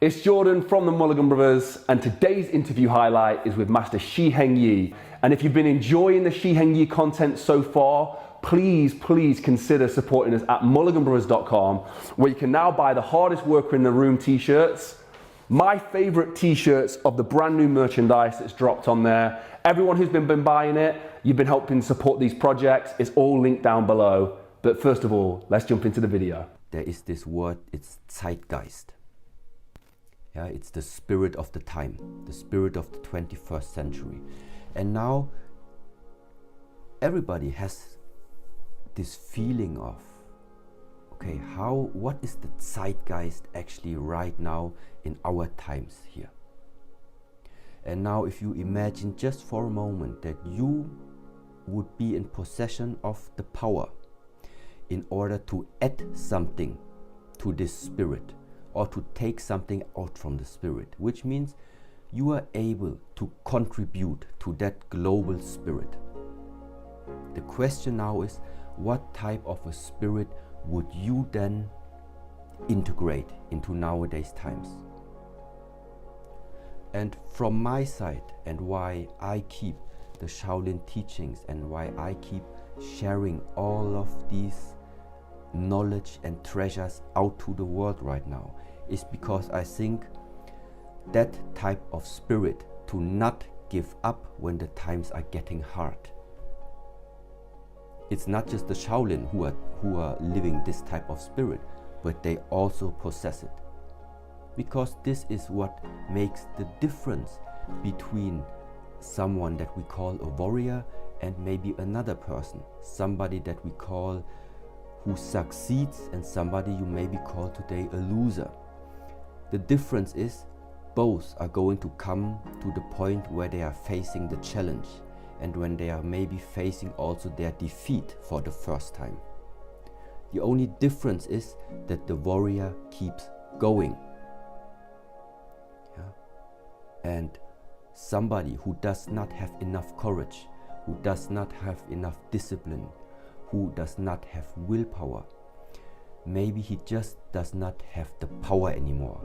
It's Jordan from the Mulligan brothers, and today's interview highlight is with Master Shi Heng Yi. And if you've been enjoying the Shi Heng Yi content so far, please consider supporting us at mulliganbrothers.com, where you can now buy the hardest worker in the room t-shirts, my favorite t-shirts of the brand new merchandise that's dropped on there. Everyone who's been buying it, you've been helping support these projects. It's all linked down below. But first of all, let's jump into the video. There is this word, it's Zeitgeist. Yeah, it's the spirit of the time, the spirit of the 21st century. And now everybody has this feeling of, okay, what is the zeitgeist actually right now in our times here? And now if you imagine just for a moment that you would be in possession of the power in order to add something to this spirit, or to take something out from the spirit, which means you are able to contribute to that global spirit. The question now is, what type of a spirit would you then integrate into nowadays times? And from my side, and why I keep the Shaolin teachings and why I keep sharing all of these knowledge and treasures out to the world right now, is because I think that type of spirit to not give up when the times are getting hard. It's not just the Shaolin who are living this type of spirit, but they also possess it. Because this is what makes the difference between someone that we call a warrior and maybe another person, somebody that we call who succeeds and somebody you maybe call today a loser. The difference is both are going to come to the point where they are facing the challenge and when they are maybe facing also their defeat for the first time. The only difference is that the warrior keeps going. Yeah? And somebody who does not have enough courage, who does not have enough discipline, who does not have willpower, maybe he just does not have the power anymore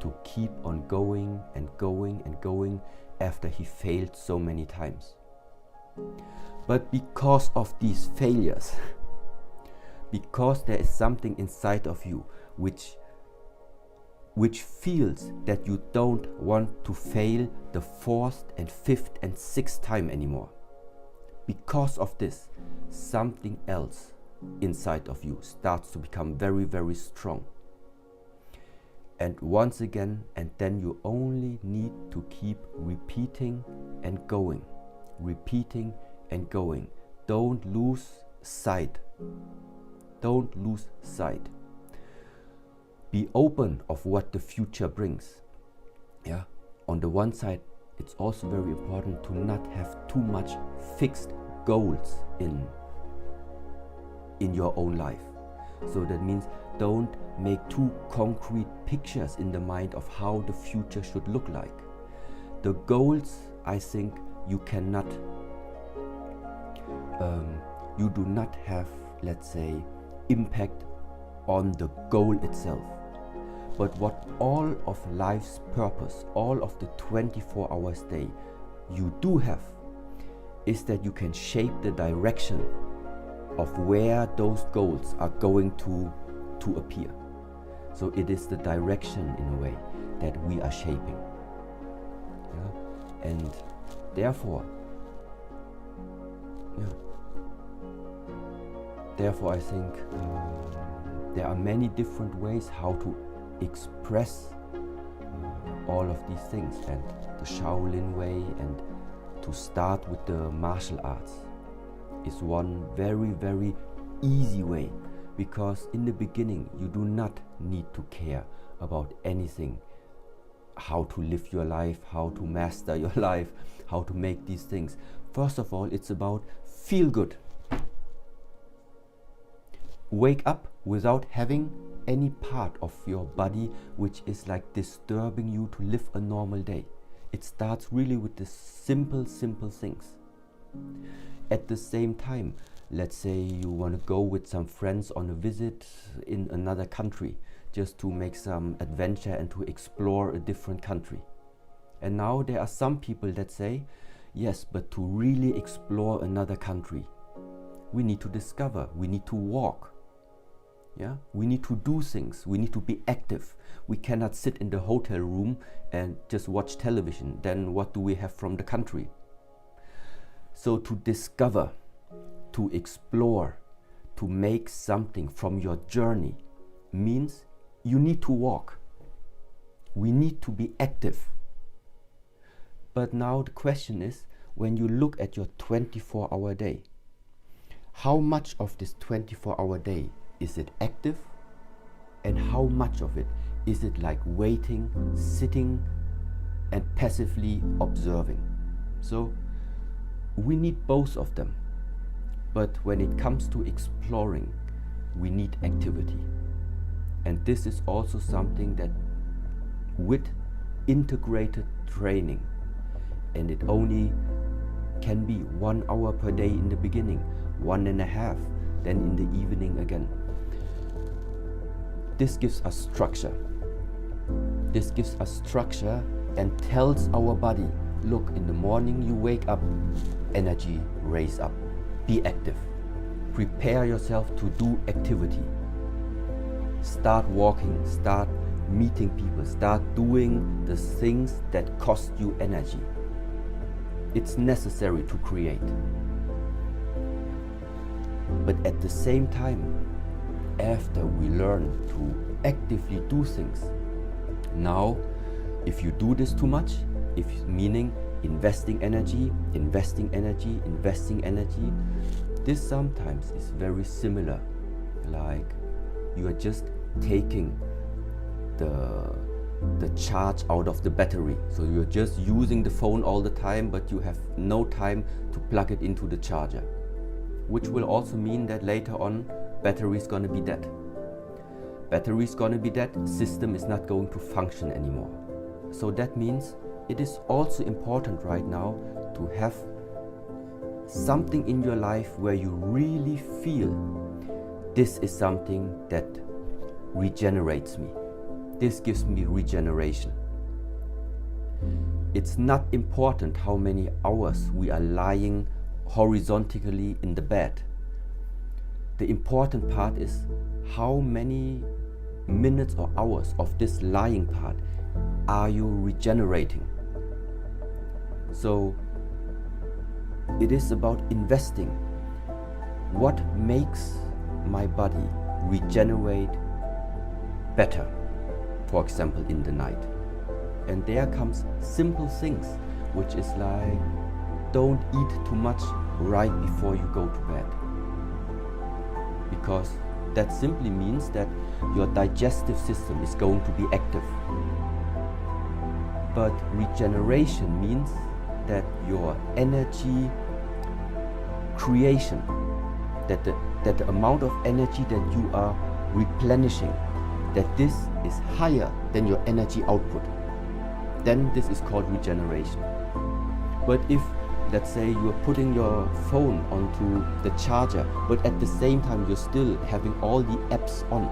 to keep on going and going and going after he failed so many times. But because of these failures, because there is something inside of you which feels that you don't want to fail the fourth and fifth and sixth time anymore, because of this, something else inside of you starts to become very strong. And once again, and then you only need to keep repeating and going, repeating and going. Don't lose sight. Don't lose sight. Be open of what the future brings. Yeah. On the one side, it's also very important to not have too much fixed goals in your own life. So that means don't make too concrete pictures in the mind of how the future should look like. The goals, I think, you cannot, you do not have, let's say, impact on the goal itself. But what all of life's purpose, all of the 24 hours day you do have, is that you can shape the direction of where those goals are going to appear. So it is the direction in a way that we are shaping. Yeah? And therefore I think there are many different ways how to express all of these things, and the Shaolin way and to start with the martial arts is one very easy way, because in the beginning you do not need to care about anything, how to live your life, how to master your life, how to make these things. First of all, it's about feel good. Wake up without having any part of your body which is like disturbing you to live a normal day. It starts really with the simple things. At the same time, let's say you want to go with some friends on a visit in another country, just to make some adventure and to explore a different country. And now there are some people that say, yes, but to really explore another country, we need to discover, we need to walk. Yeah? We need to do things, we need to be active. We cannot sit in the hotel room and just watch television. Then what do we have from the country? So to discover, to explore, to make something from your journey means you need to walk. We need to be active. But now the question is, when you look at your 24-hour day, how much of this 24-hour day is it active, and how much of it is it like waiting, sitting, and passively observing? So we need both of them. But when it comes to exploring, we need activity. And this is also something that with integrated training, and it only can be 1 hour per day in the beginning, 1.5, then in the evening again. This gives us structure. This gives us structure and tells our body, look, in the morning you wake up, energy raise up, be active. Prepare yourself to do activity. Start walking, start meeting people, start doing the things that cost you energy. It's necessary to create. But at the same time, after we learn to actively do things, now if you do this too much, meaning investing energy, this sometimes is very similar, like you are just taking the charge out of the battery. So you're just using the phone all the time, but you have no time to plug it into the charger, which will also mean that later on battery is going to be dead. Battery is going to be dead, system is not going to function anymore. So that means it is also important right now to have something in your life where you really feel this is something that regenerates me. This gives me regeneration. It's not important how many hours we are lying horizontally in the bed. The important part is how many minutes or hours of this lying part are you regenerating. So it is about investing. What makes my body regenerate better, for example, in the night? And there comes simple things, which is like, don't eat too much right before you go to bed, because that simply means that your digestive system is going to be active. But regeneration means that your energy creation, that the amount of energy that you are replenishing, that this is higher than your energy output, then this is called regeneration. But if, let's say, you are putting your phone onto the charger, but at the same time you're still having all the apps on,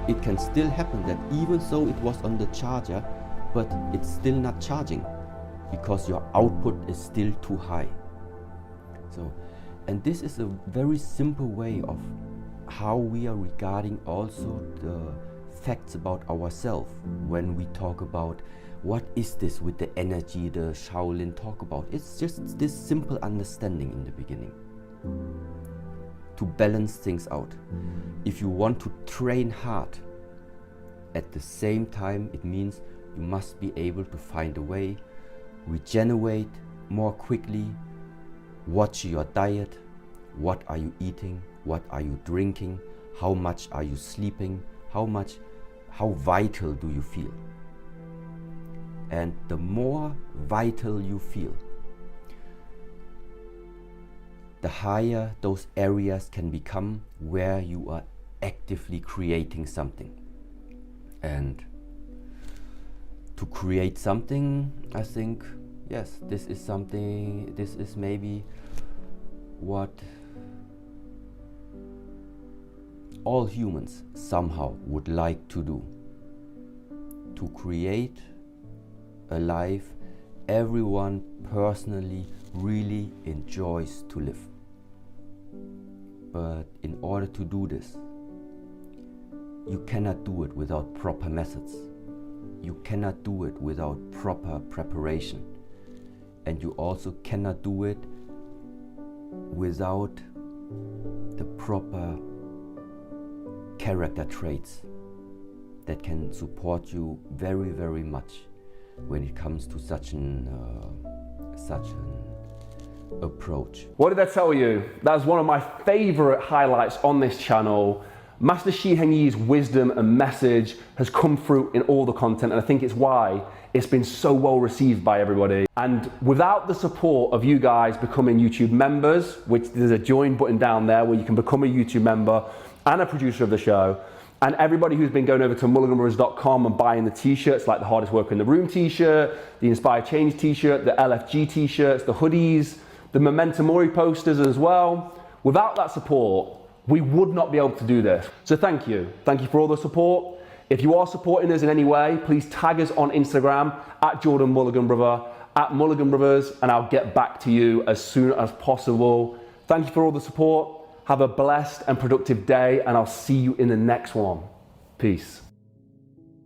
it can still happen that even though it was on the charger, but it's still not charging because your output is still too high. So, and this is a very simple way of how we are regarding also the facts about ourselves when we talk about what is this with the energy the Shaolin talk about. It's just this simple understanding in the beginning to balance things out. If you want to train hard, at the same time it means you must be able to find a way, regenerate more quickly, watch your diet, what are you eating, what are you drinking, how much are you sleeping, how vital do you feel? And the more vital you feel, the higher those areas can become where you are actively creating something. And to create something, I think, yes, this is maybe what all humans somehow would like to do. To create a life everyone personally really enjoys to live. But in order to do this, you cannot do it without proper methods. You cannot do it without proper preparation. And you also cannot do it without the proper character traits that can support you very, very much when it comes to such an approach. What did I tell you? That was one of my favorite highlights on this channel. Master Shi Heng Yi's wisdom and message has come through in all the content, and I think it's why it's been so well received by everybody. And without the support of you guys becoming YouTube members, which there's a join button down there where you can become a YouTube member and a producer of the show, and everybody who's been going over to mulliganbrothers.com and buying the t-shirts, like the Hardest Worker in the Room t-shirt, the Inspire Change t-shirt, the LFG t-shirts, the hoodies, the Memento Mori posters as well. Without that support, we would not be able to do this. So thank you. Thank you for all the support. If you are supporting us in any way, please tag us on Instagram at Jordan Mulligan Brother, at Mulligan Brothers, and I'll get back to you as soon as possible. Thank you for all the support. Have a blessed and productive day, and I'll see you in the next one. Peace.